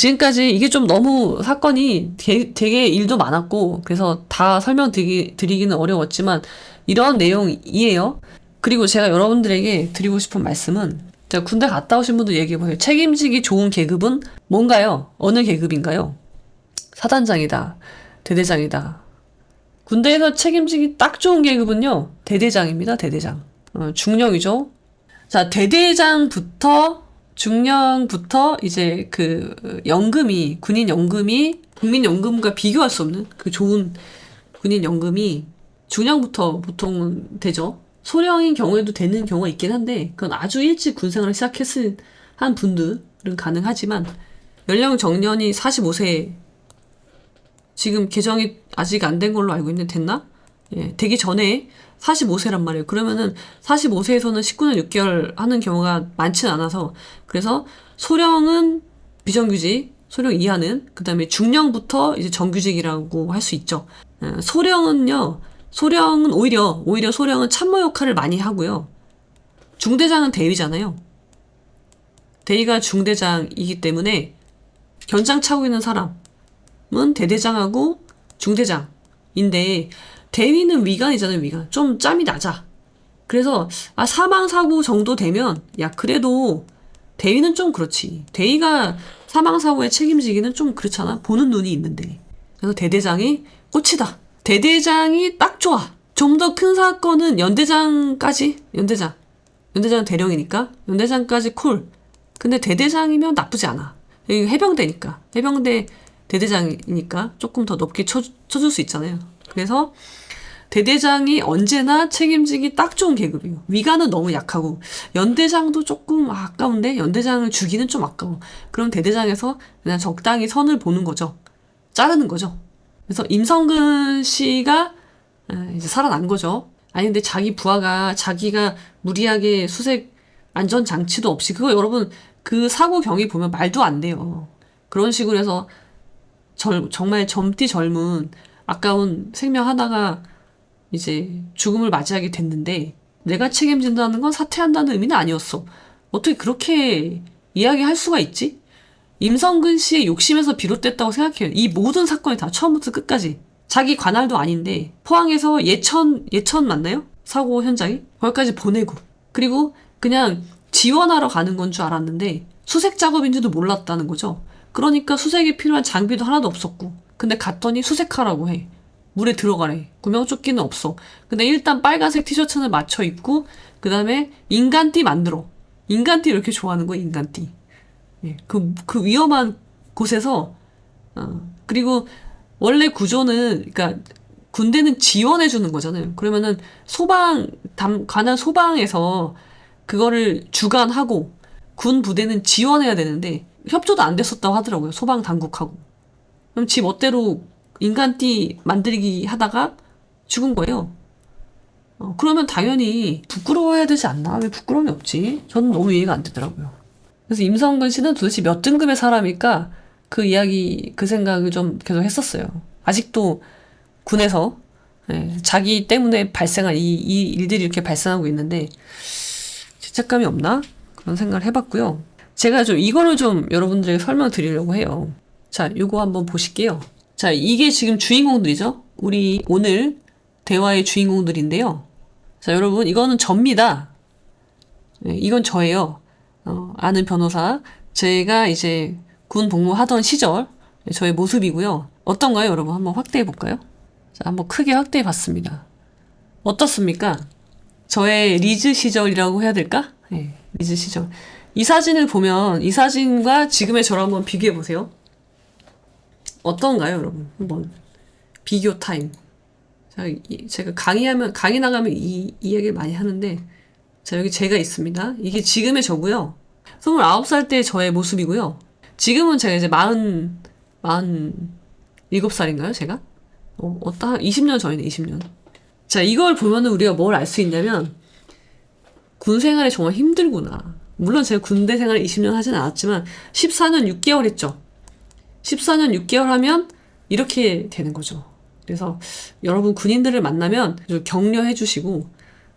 지금까지 이게 좀 너무 사건이 되게 일도 많았고 그래서 다 설명드리기는 어려웠지만 이런 내용이에요. 그리고 제가 여러분들에게 드리고 싶은 말씀은 제가 군대 갔다 오신 분들 얘기해보세요. 책임지기 좋은 계급은 뭔가요? 어느 계급인가요? 사단장이다. 대대장이다. 군대에서 책임지기 딱 좋은 계급은요. 대대장입니다. 대대장. 중령이죠. 자, 대대장부터 중령부터 이제 그 연금이 군인 연금이 국민연금과 비교할 수 없는 그 좋은 군인 연금이 중령부터 보통은 되죠. 소령인 경우에도 되는 경우가 있긴 한데 그건 아주 일찍 군생활을 시작했을 한 분들은 가능하지만 연령 정년이 45세 지금 개정이 아직 안 된 걸로 알고 있는데 됐나? 예, 되기 전에 45세란 말이에요. 그러면은 45세에서는 19년 6개월 하는 경우가 많지는 않아서 그래서 소령은 비정규직, 소령 이하는 그 다음에 중령부터 이제 정규직이라고 할 수 있죠. 소령은 오히려 소령은 참모 역할을 많이 하고요. 중대장은 대위잖아요. 대위가 중대장이기 때문에 견장 차고 있는 사람은 대대장하고 중대장인데 대위는 위관이잖아요. 위관. 좀 짬이 낮아. 그래서 사망사고 정도 되면 그래도 대위는 좀 그렇지. 대위가 사망사고에 책임지기는 좀 그렇잖아. 보는 눈이 있는데. 그래서 대대장이 꽃이다. 대대장이 딱 좋아. 좀 더 큰 사건은 연대장까지. 연대장은 대령이니까 연대장까지 콜. 근데 대대장이면 나쁘지 않아. 여기 해병대니까. 해병대 대대장이니까 조금 더 높게 쳐줄 수 있잖아요. 그래서 대대장이 언제나 책임지기 딱 좋은 계급이에요. 위관은 너무 약하고 연대장도 조금 아까운데 연대장을 주기는 좀 아까워. 그럼 대대장에서 그냥 적당히 선을 보는 거죠. 자르는 거죠. 그래서 임성근 씨가 이제 살아난 거죠. 아니 근데 자기 부하가 자기가 무리하게 수색 안전장치도 없이 그거 여러분 그 사고 경위 보면 말도 안 돼요. 그런 식으로 해서 정말 젊디 젊은 아까운 생명 하나가 이제 죽음을 맞이하게 됐는데 내가 책임진다는 건 사퇴한다는 의미는 아니었어. 어떻게 그렇게 이야기할 수가 있지? 임성근 씨의 욕심에서 비롯됐다고 생각해요. 이 모든 사건이 다 처음부터 끝까지. 자기 관할도 아닌데 포항에서 예천 맞나요? 사고 현장이? 거기까지 보내고 그리고 그냥 지원하러 가는 건 줄 알았는데 수색 작업인지도 몰랐다는 거죠. 그러니까 수색에 필요한 장비도 하나도 없었고 근데 갔더니 수색하라고 해. 물에 들어가래. 구명조끼는 없어. 근데 일단 빨간색 티셔츠는 맞춰 입고 그 다음에 인간띠 만들어. 인간띠 이렇게 좋아하는 거야. 인간띠. 예, 그 위험한 곳에서 그리고 원래 구조는 그러니까 군대는 지원해 주는 거잖아요. 그러면은 관할 소방에서 그거를 주관하고 군 부대는 지원해야 되는데 협조도 안 됐었다고 하더라고요. 소방 당국하고. 그럼 지 멋대로 인간띠 만들기 하다가 죽은 거예요. 그러면 당연히 부끄러워야 되지 않나? 왜 부끄러움이 없지? 저는 너무 이해가 안 되더라고요. 그래서 임성근 씨는 도대체 몇 등급의 사람일까? 그 이야기, 그 생각을 좀 계속 했었어요. 아직도 군에서 자기 때문에 발생한 이 일들이 이렇게 발생하고 있는데 죄책감이 없나? 그런 생각을 해봤고요. 제가 이거를 좀 여러분들에게 설명드리려고 해요. 자, 요거 한번 보실게요. 자, 이게 지금 주인공들이죠? 우리 오늘 대화의 주인공들인데요. 자, 여러분, 이거는 접니다. 이건 저예요. 아는 변호사. 제가 이제 군 복무하던 시절, 저의 모습이고요. 어떤가요, 여러분? 한번 확대해볼까요? 자, 한번 크게 확대해봤습니다. 어떻습니까? 저의 리즈 시절이라고 해야 될까? 네, 리즈 시절. 이 사진을 보면, 이 사진과 지금의 저를 한번 비교해보세요. 어떤가요, 여러분? 한번 비교 타임. 자, 제가 강의 나가면 이 이야기를 많이 하는데, 자, 여기 제가 있습니다. 이게 지금의 저고요. 29살 때 저의 모습이고요. 지금은 제가 이제 47살인가요, 제가? 한 20년 전이네, 20년. 자, 이걸 보면은 우리가 뭘 알 수 있냐면, 군 생활이 정말 힘들구나. 물론 제가 군대 생활을 20년 하진 않았지만, 14년 6개월 했죠. 14년 6개월 하면 이렇게 되는 거죠. 그래서 여러분 군인들을 만나면 좀 격려해 주시고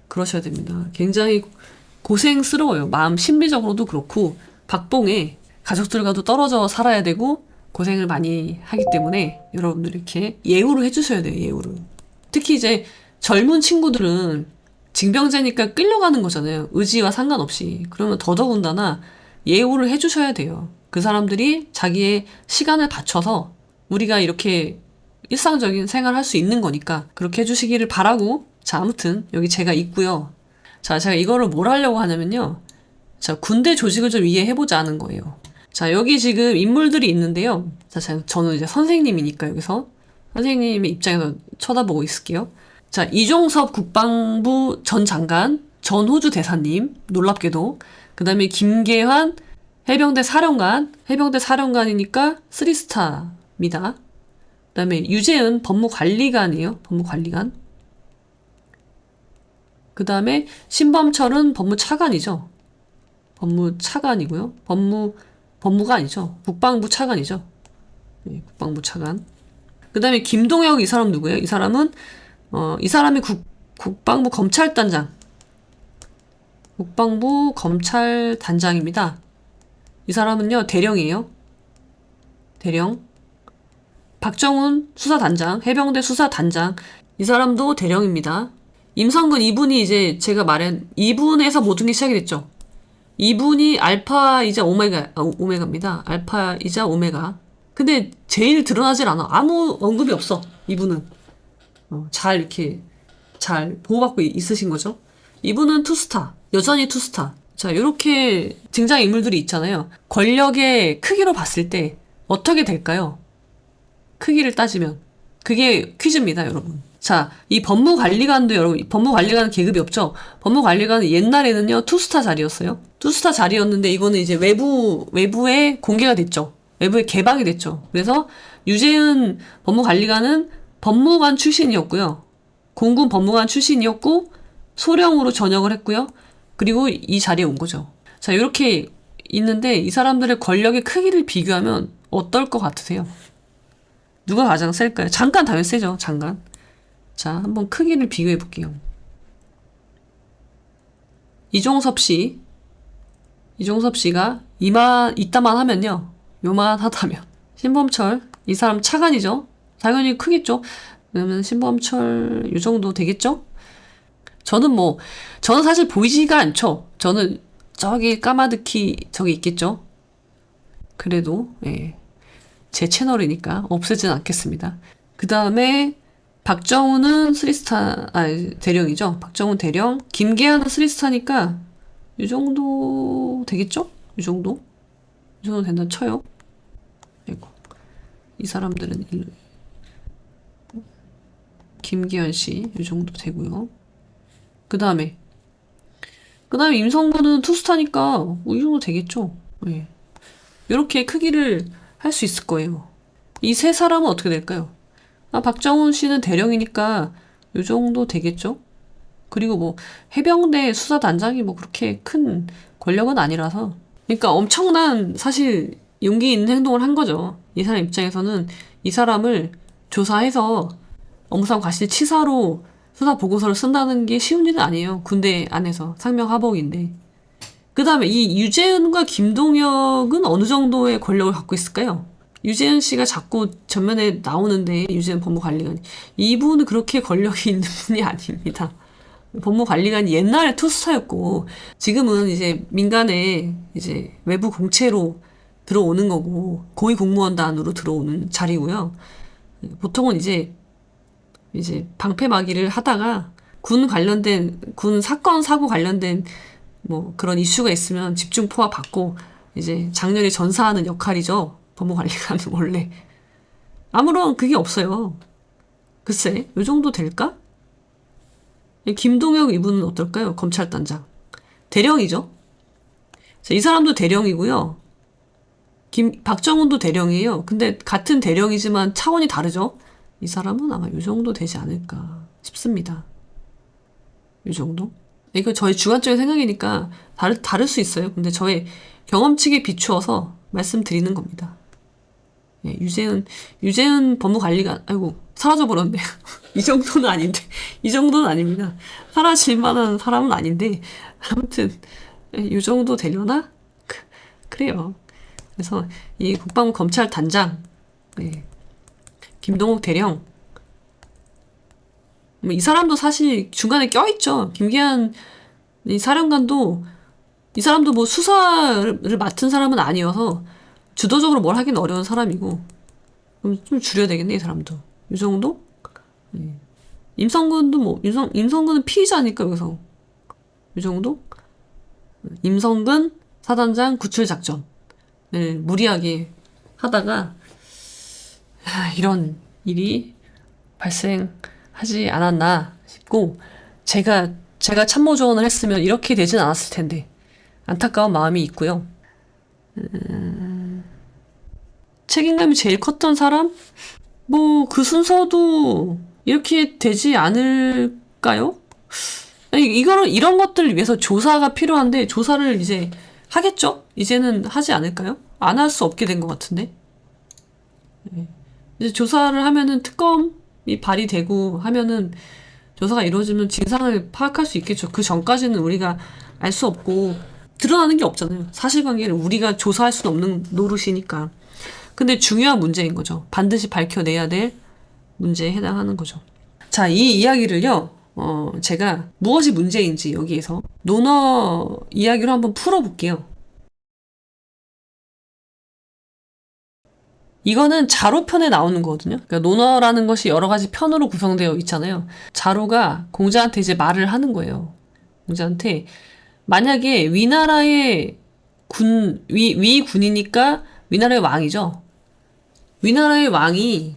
그러셔야 됩니다. 굉장히 고생스러워요. 마음 심리적으로도 그렇고 박봉에 가족들과도 떨어져 살아야 되고 고생을 많이 하기 때문에 여러분들 이렇게 예우를 해주셔야 돼요. 예우를. 특히 이제 젊은 친구들은 징병제니까 끌려가는 거잖아요. 의지와 상관없이. 그러면 더더군다나 예우를 해주셔야 돼요. 그 사람들이 자기의 시간을 바쳐서 우리가 이렇게 일상적인 생활을 할 수 있는 거니까 그렇게 해주시기를 바라고. 자, 아무튼 여기 제가 있고요. 자, 제가 이거를 뭘 하려고 하냐면요. 자, 군대 조직을 좀 이해해보자 하는 거예요. 자, 여기 지금 인물들이 있는데요. 자, 저는 이제 선생님이니까 여기서 선생님의 입장에서 쳐다보고 있을게요. 자, 이종섭 국방부 전 장관, 전 호주 대사님, 놀랍게도. 그 다음에 김계환 해병대 사령관, 해병대 사령관이니까 3스타입니다. 그 다음에 유재은 법무관리관이에요. 법무관리관. 그 다음에 신범철은 법무차관이죠. 법무차관이고요. 법무가 아니죠. 국방부 차관이죠. 네, 국방부 차관. 그 다음에 김동혁 이 사람 누구예요? 이 사람은 이 사람이 국방부 검찰단장. 국방부 검찰단장입니다. 이 사람은요, 대령이에요. 대령. 박정훈 수사단장, 해병대 수사단장. 이 사람도 대령입니다. 임성근 이분이 이제 제가 말한 이분에서 모든 게 시작이 됐죠. 이분이 알파이자 오메가입니다. 알파이자 오메가. 근데 제일 드러나질 않아. 아무 언급이 없어. 이분은. 잘 이렇게 잘 보호받고 있으신 거죠. 이분은 투스타. 여전히 투스타. 자, 이렇게 등장인물들이 있잖아요. 권력의 크기로 봤을 때 어떻게 될까요? 크기를 따지면. 그게 퀴즈입니다, 여러분. 자, 이 법무관리관도 여러분, 법무관리관은 계급이 없죠? 법무관리관은 옛날에는요, 투스타 자리였어요. 투스타 자리였는데 이거는 이제 외부에 공개가 됐죠. 외부에 개방이 됐죠. 그래서 유재은 법무관리관은 법무관 출신이었고요. 공군 법무관 출신이었고, 소령으로 전역을 했고요. 그리고 이 자리에 온 거죠. 자, 이렇게 있는데 이 사람들의 권력의 크기를 비교하면 어떨 것 같으세요? 누가 가장 셀까요? 장관 당연히 세죠. 장관. 자, 한번 크기를 비교해 볼게요. 이종섭 씨가 이따만 하면요. 요만 하다면. 신범철, 이 사람 차관이죠. 당연히 크겠죠. 그러면 신범철 요 정도 되겠죠? 저는 사실 보이지가 않죠. 저는 저기 까마득히 저기 있겠죠. 그래도 예, 제 채널이니까 없애진 않겠습니다. 그 다음에 박정훈은 3스타, 대령이죠. 박정훈 대령. 김계환은 3스타니까 이 정도 되겠죠? 이 정도 된다 쳐요. 아이고. 이 사람들은 김기현 씨, 이 정도 되고요. 그 다음에 임성근은 투스타니까 이 정도 되겠죠. 예. 이렇게 크기를 할 수 있을 거예요. 이 세 사람은 어떻게 될까요? 박정훈 씨는 대령이니까 이 정도 되겠죠? 그리고 해병대 수사단장이 그렇게 큰 권력은 아니라서. 그러니까 엄청난 사실 용기 있는 행동을 한 거죠. 이 사람 입장에서는 이 사람을 조사해서 엄상과실치사로 수사 보고서를 쓴다는 게 쉬운 일은 아니에요. 군대 안에서 상명하복인데. 그 다음에 이 유재은과 김동혁은 어느 정도의 권력을 갖고 있을까요? 유재은 씨가 자꾸 전면에 나오는데, 유재은 법무관리관. 이분은 그렇게 권력이 있는 분이 아닙니다. 법무관리관이 옛날에 투스타였고, 지금은 이제 민간에 이제 외부 공채로 들어오는 거고, 고위공무원단으로 들어오는 자리고요. 보통은 이제 방패막이를 하다가 군 사건, 사고 관련된 그런 이슈가 있으면 집중 포화 받고 이제 장렬히 전사하는 역할이죠. 법무관리관은 원래. 아무런 그게 없어요. 글쎄, 요 정도 될까? 김동혁 이분은 어떨까요? 검찰단장. 대령이죠. 이 사람도 대령이고요. 박정훈도 대령이에요. 근데 같은 대령이지만 차원이 다르죠. 이 사람은 아마 요 정도 되지 않을까 싶습니다. 요 정도? 이거 저의 주관적인 생각이니까 다를 수 있어요. 근데 저의 경험치에 비추어서 말씀드리는 겁니다. 예, 유재은 법무관리관, 아이고, 사라져버렸네. 이 정도는 아닌데. 이 정도는 아닙니다. 사라질 만한 사람은 아닌데. 아무튼, 이 정도 되려나? 그래요. 그래서 이 국방부 검찰단장, 네. 김동욱 대령, 뭐 이 사람도 사실 중간에 껴있죠. 김기한 이 사령관도 이 사람도 뭐 수사를 맡은 사람은 아니어서 주도적으로 뭘 하긴 어려운 사람이고, 그럼 좀 줄여야 되겠네 이 사람도. 이 정도? 네. 임성근도 뭐 임성근은 피의자니까 여기서 이 정도? 임성근 사단장 구출 작전을 무리하게 하다가 이런 일이 발생하지 않았나 싶고, 제가 참모 조언을 했으면 이렇게 되진 않았을 텐데 안타까운 마음이 있고요. 책임감이 제일 컸던 사람? 뭐 그 순서도 이렇게 되지 않을까요? 이거는 이런 것들을 위해서 조사가 필요한데 조사를 이제 하겠죠? 이제는 하지 않을까요? 안 할 수 없게 된 것 같은데. 네. 이제 조사를 하면은 특검이 발의되고 하면은 조사가 이루어지면 진상을 파악할 수 있겠죠. 그 전까지는 우리가 알 수 없고 드러나는 게 없잖아요. 사실관계를 우리가 조사할 수는 없는 노릇이니까. 근데 중요한 문제인 거죠. 반드시 밝혀내야 될 문제에 해당하는 거죠. 자, 이 이야기를요, 제가 무엇이 문제인지 여기에서 논어 이야기로 한번 풀어볼게요. 이거는 자로편에 나오는 거거든요. 그러니까 논어라는 것이 여러 가지 편으로 구성되어 있잖아요. 자로가 공자한테 이제 말을 하는 거예요. 공자한테 만약에 위나라의 위군이니까 위나라의 왕이죠. 위나라의 왕이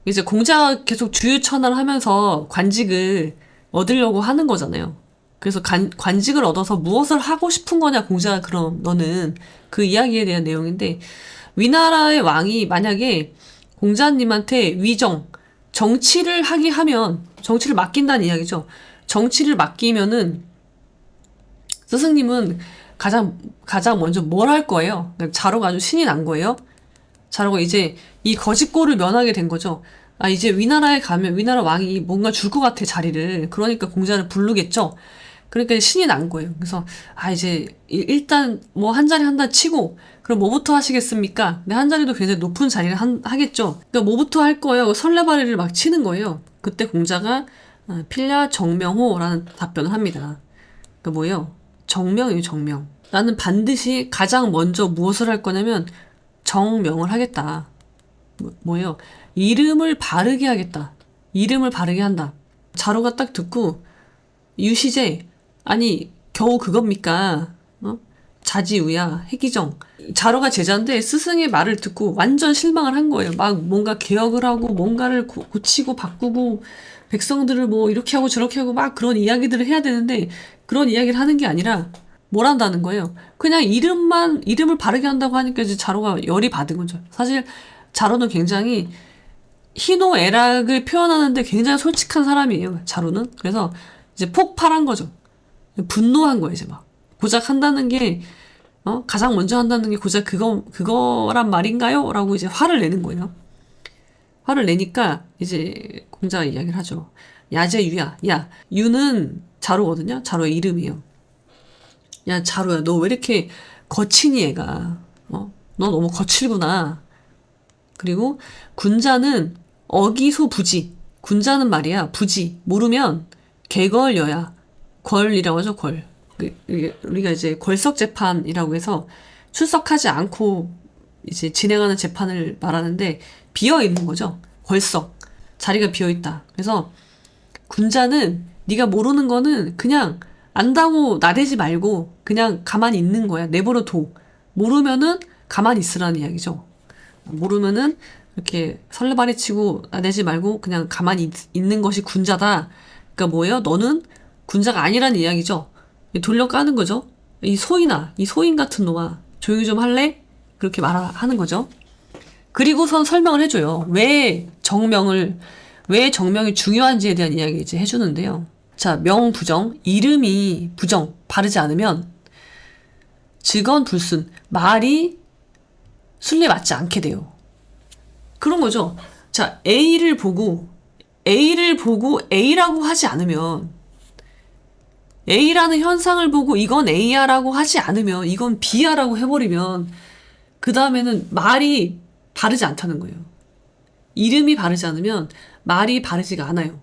이제 공자가 계속 주유천하를 하면서 관직을 얻으려고 하는 거잖아요. 그래서 관직을 얻어서 무엇을 하고 싶은 거냐, 공자가. 그럼 너는 그 이야기에 대한 내용인데, 위나라의 왕이 만약에 공자님한테 정치를 하면, 정치를 맡긴다는 이야기죠. 정치를 맡기면은 스승님은 가장 먼저 뭘 할 거예요? 자로가 아주 신이 난 거예요. 자로가 이제 이 거짓골을 면하게 된 거죠. 아, 이제 위나라에 가면 위나라 왕이 뭔가 줄 것 같아, 자리를. 그러니까 공자를 부르겠죠. 그러니까 신이 난 거예요. 그래서 이제 일단 뭐 한 자리 한다 치고, 그럼 뭐부터 하시겠습니까? 근데 한 자리도 굉장히 높은 자리를 하겠죠. 그러니까 뭐부터 할 거예요? 설레발이를 막 치는 거예요. 그때 공자가 필야 정명호라는 답변을 합니다. 그러니까 뭐예요? 정명이에요, 정명. 나는 반드시 가장 먼저 무엇을 할 거냐면 정명을 하겠다. 뭐예요? 이름을 바르게 하겠다. 이름을 바르게 한다. 자로가 딱 듣고, 유시제, 아니 겨우 그겁니까? 자지우야, 해기정. 자로가 제자인데 스승의 말을 듣고 완전 실망을 한 거예요. 막 뭔가 개혁을 하고 뭔가를 고치고 바꾸고 백성들을 뭐 이렇게 하고 저렇게 하고 막 그런 이야기들을 해야 되는데, 그런 이야기를 하는 게 아니라 뭘 한다는 거예요. 그냥 이름을 바르게 한다고 하니까 이제 자로가 열이 받은 거죠. 사실 자로는 굉장히 희노애락을 표현하는데 굉장히 솔직한 사람이에요, 자로는. 그래서 이제 폭발한 거죠. 분노한 거예요, 이제 막. 고작 한다는 게, 가장 먼저 한다는 게 고작 그거란 말인가요? 라고 이제 화를 내는 거예요. 화를 내니까 이제 공자가 이야기를 하죠. 야제유야. 야, 유는 자로거든요. 자로의 이름이에요. 야, 자로야, 너 왜 이렇게 거치니, 얘가. 너 너무 거칠구나. 그리고 군자는 어기소부지. 군자는 말이야, 부지. 모르면 개걸여야. 궐이라고 하죠, 궐. 우리가 이제 궐석재판이라고 해서 출석하지 않고 이제 진행하는 재판을 말하는데, 비어 있는 거죠. 궐석. 자리가 비어 있다. 그래서 군자는 네가 모르는 거는 그냥 안다고 나대지 말고 그냥 가만히 있는 거야. 내버려 둬. 모르면은 가만히 있으라는 이야기죠. 모르면은 이렇게 설레발이 치고 나대지 말고 그냥 가만히 있는 것이 군자다. 그러니까 뭐예요? 너는 군자가 아니라는 이야기죠. 돌려 까는 거죠. 이 소인 같은 놈아, 조용히 좀 할래? 그렇게 말하는 거죠. 그리고선 설명을 해줘요. 왜 정명이 중요한지에 대한 이야기 이제 해주는데요. 자, 명부정, 이름이 부정, 바르지 않으면 직언불순, 말이 순리에 맞지 않게 돼요. 그런 거죠. 자, A를 보고 A라고 하지 않으면, A라는 현상을 보고 이건 A야라고 하지 않으면, 이건 B야라고 해버리면 그 다음에는 말이 바르지 않다는 거예요. 이름이 바르지 않으면 말이 바르지가 않아요.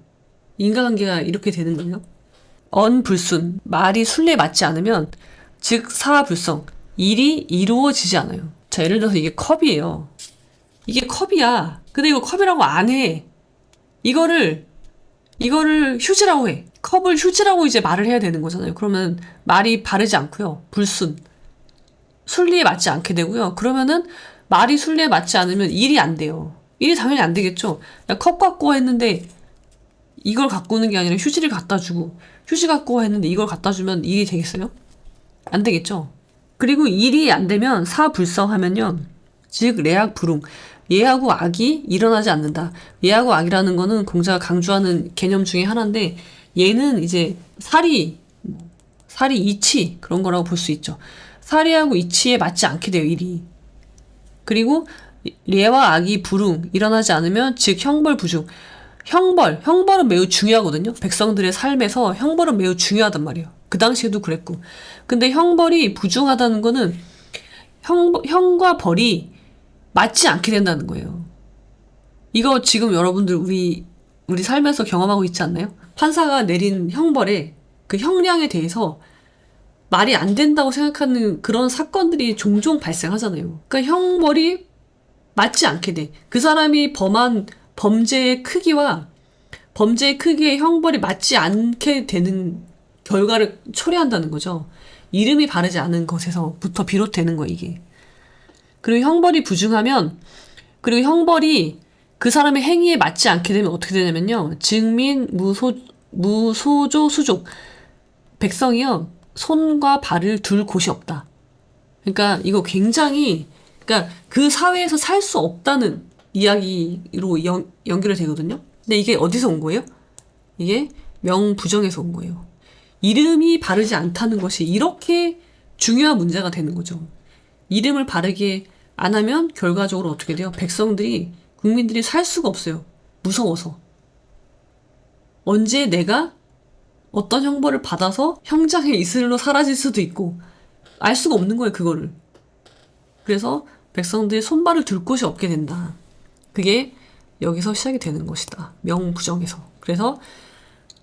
인과관계가 이렇게 되는 거예요. 언불순, 말이 순리에 맞지 않으면 즉 사불성, 일이 이루어지지 않아요. 자, 예를 들어서 이게 컵이에요. 이게 컵이야. 근데 이거 컵이라고 안 해. 이거를 휴지라고 해. 컵을 휴지라고 이제 말을 해야 되는 거잖아요. 그러면 말이 바르지 않고요. 불순. 순리에 맞지 않게 되고요. 그러면은 말이 순리에 맞지 않으면 일이 안 돼요. 일이 당연히 안 되겠죠. 야, 컵 갖고 와 했는데 이걸 갖고 오는 게 아니라 휴지를 갖다 주고, 휴지 갖고 와 했는데 이걸 갖다 주면 일이 되겠어요? 안 되겠죠. 그리고 일이 안 되면 사불성하면요. 즉 레악 불ung. 예하고 악이 일어나지 않는다. 예하고 악이라는 거는 공자가 강조하는 개념 중에 하나인데, 얘는 이제 사리 이치 그런 거라고 볼 수 있죠. 사리하고 이치에 맞지 않게 돼요, 일이. 그리고 예와 악이 불ung 일어나지 않으면 즉 형벌 부중. 형벌은 매우 중요하거든요. 백성들의 삶에서 형벌은 매우 중요하단 말이에요. 그 당시에도 그랬고. 근데 형벌이 부중하다는 거는 형과 벌이 맞지 않게 된다는 거예요. 이거 지금 여러분들 우리 삶에서 경험하고 있지 않나요? 판사가 내린 형벌에 그 형량에 대해서 말이 안 된다고 생각하는 그런 사건들이 종종 발생하잖아요. 그러니까 형벌이 맞지 않게 돼. 그 사람이 범한 범죄의 크기와 범죄의 크기의 형벌이 맞지 않게 되는 결과를 초래한다는 거죠. 이름이 바르지 않은 것에서부터 비롯되는 거예요, 이게. 그리고 형벌이 부중하면, 그리고 형벌이 그 사람의 행위에 맞지 않게 되면 어떻게 되냐면요. 증민, 무소조, 수족. 백성이요. 손과 발을 둘 곳이 없다. 그러니까 이거 굉장히, 그러니까 그 사회에서 살 수 없다는 이야기로 연결이 되거든요. 근데 이게 어디서 온 거예요? 이게 명부정에서 온 거예요. 이름이 바르지 않다는 것이 이렇게 중요한 문제가 되는 거죠. 이름을 바르게 안 하면 결과적으로 어떻게 돼요? 국민들이 살 수가 없어요. 무서워서. 언제 내가 어떤 형벌을 받아서 형장의 이슬로 사라질 수도 있고 알 수가 없는 거예요, 그거를. 그래서 백성들이 손발을 둘 곳이 없게 된다. 그게 여기서 시작이 되는 것이다. 명부정에서. 그래서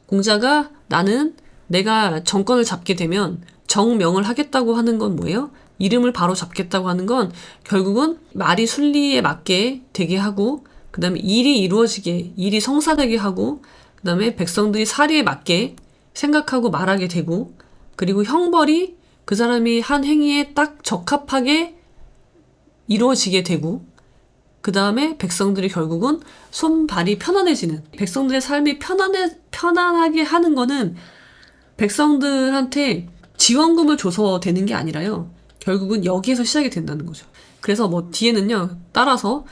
공자가 나는 내가 정권을 잡게 되면 정명을 하겠다고 하는 건 뭐예요? 이름을 바로 잡겠다고 하는 건 결국은 말이 순리에 맞게 되게 하고, 그 다음에 일이 이루어지게, 일이 성사되게 하고, 그 다음에 백성들이 사리에 맞게 생각하고 말하게 되고, 그리고 형벌이 그 사람이 한 행위에 딱 적합하게 이루어지게 되고, 그 다음에 백성들이 결국은 손발이 편안해지는, 백성들의 삶이 편안하게 하는 거는 백성들한테 지원금을 줘서 되는 게 아니라요. 결국은 여기에서 시작이 된다는 거죠. 그래서 뭐 뒤에는요. 따라서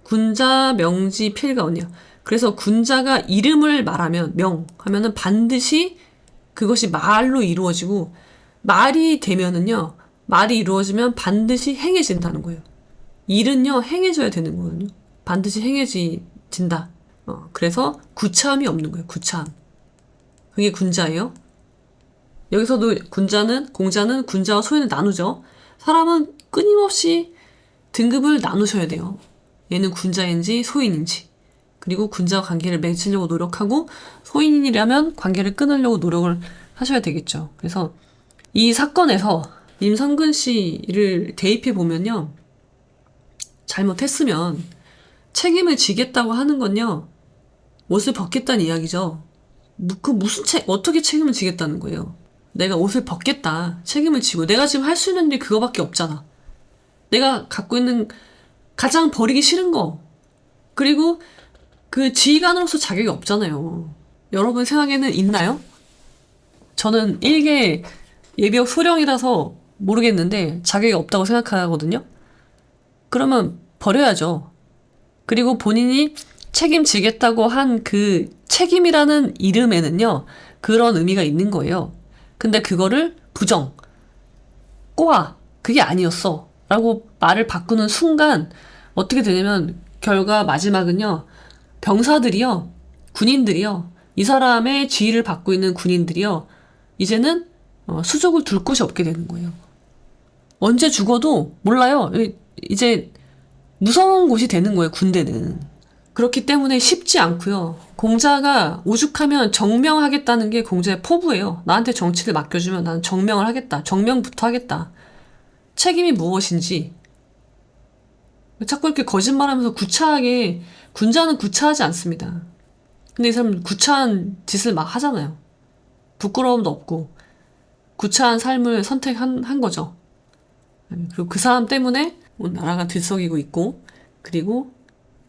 군자, 명지, 필가 언니야. 그래서 군자가 이름을 말하면, 명하면은 반드시 그것이 말로 이루어지고, 말이 되면은요. 말이 이루어지면 반드시 행해진다는 거예요. 일은요. 행해져야 되는 거거든요. 반드시 행해진다. 그래서 구차함이 없는 거예요. 구차함. 그게 군자예요. 여기서도 공자는 군자와 소인을 나누죠. 사람은 끊임없이 등급을 나누셔야 돼요. 얘는 군자인지 소인인지. 그리고 군자와 관계를 맺으려고 노력하고, 소인이라면 관계를 끊으려고 노력을 하셔야 되겠죠. 그래서 이 사건에서 임성근 씨를 대입해 보면요. 잘못했으면 책임을 지겠다고 하는 건요. 옷을 벗겠다는 이야기죠. 어떻게 책임을 지겠다는 거예요? 내가 옷을 벗겠다. 책임을 지고. 내가 지금 할 수 있는 일이 그거밖에 없잖아. 내가 갖고 있는 가장 버리기 싫은 거. 그리고 그 지휘관으로서 자격이 없잖아요. 여러분 생각에는 있나요? 저는 일개 예비역 소령이라서 모르겠는데 자격이 없다고 생각하거든요. 그러면 버려야죠. 그리고 본인이 책임지겠다고 한 그 책임이라는 이름에는요. 그런 의미가 있는 거예요. 근데 그거를 부정, 꼬아, 그게 아니었어 라고 말을 바꾸는 순간 어떻게 되냐면 결과 마지막은요. 병사들이요. 군인들이요. 이 사람의 지휘를 받고 있는 군인들이요. 이제는 수족을 둘 곳이 없게 되는 거예요. 언제 죽어도 몰라요. 이제 무서운 곳이 되는 거예요, 군대는. 그렇기 때문에 쉽지 않고요. 공자가 오죽하면 정명하겠다는 게 공자의 포부예요. 나한테 정치를 맡겨주면 나는 정명을 하겠다. 정명부터 하겠다. 책임이 무엇인지. 자꾸 이렇게 거짓말하면서 구차하게, 군자는 구차하지 않습니다. 근데 이 사람은 구차한 짓을 막 하잖아요. 부끄러움도 없고 구차한 삶을 선택한 거죠. 그리고 그 사람 때문에 나라가 들썩이고 있고, 그리고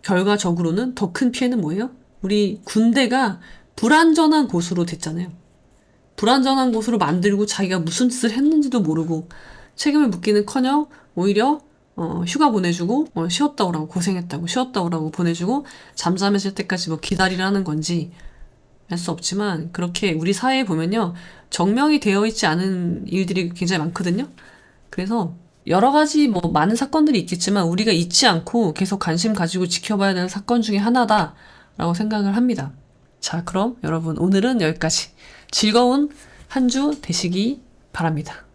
결과적으로는 더 큰 피해는 뭐예요? 우리 군대가 불안전한 곳으로 됐잖아요. 불안전한 곳으로 만들고 자기가 무슨 짓을 했는지도 모르고 책임을 묻기는커녕 오히려 휴가 보내주고 쉬었다 오라고, 고생했다고 쉬었다 오라고 보내주고 잠잠해질 때까지 뭐 기다리라는 건지 알 수 없지만, 그렇게 우리 사회에 보면요, 정명이 되어 있지 않은 일들이 굉장히 많거든요. 그래서 여러 가지 뭐 많은 사건들이 있겠지만 우리가 잊지 않고 계속 관심 가지고 지켜봐야 되는 사건 중에 하나다라고 생각을 합니다. 자, 그럼 여러분 오늘은 여기까지. 즐거운 한 주 되시기 바랍니다.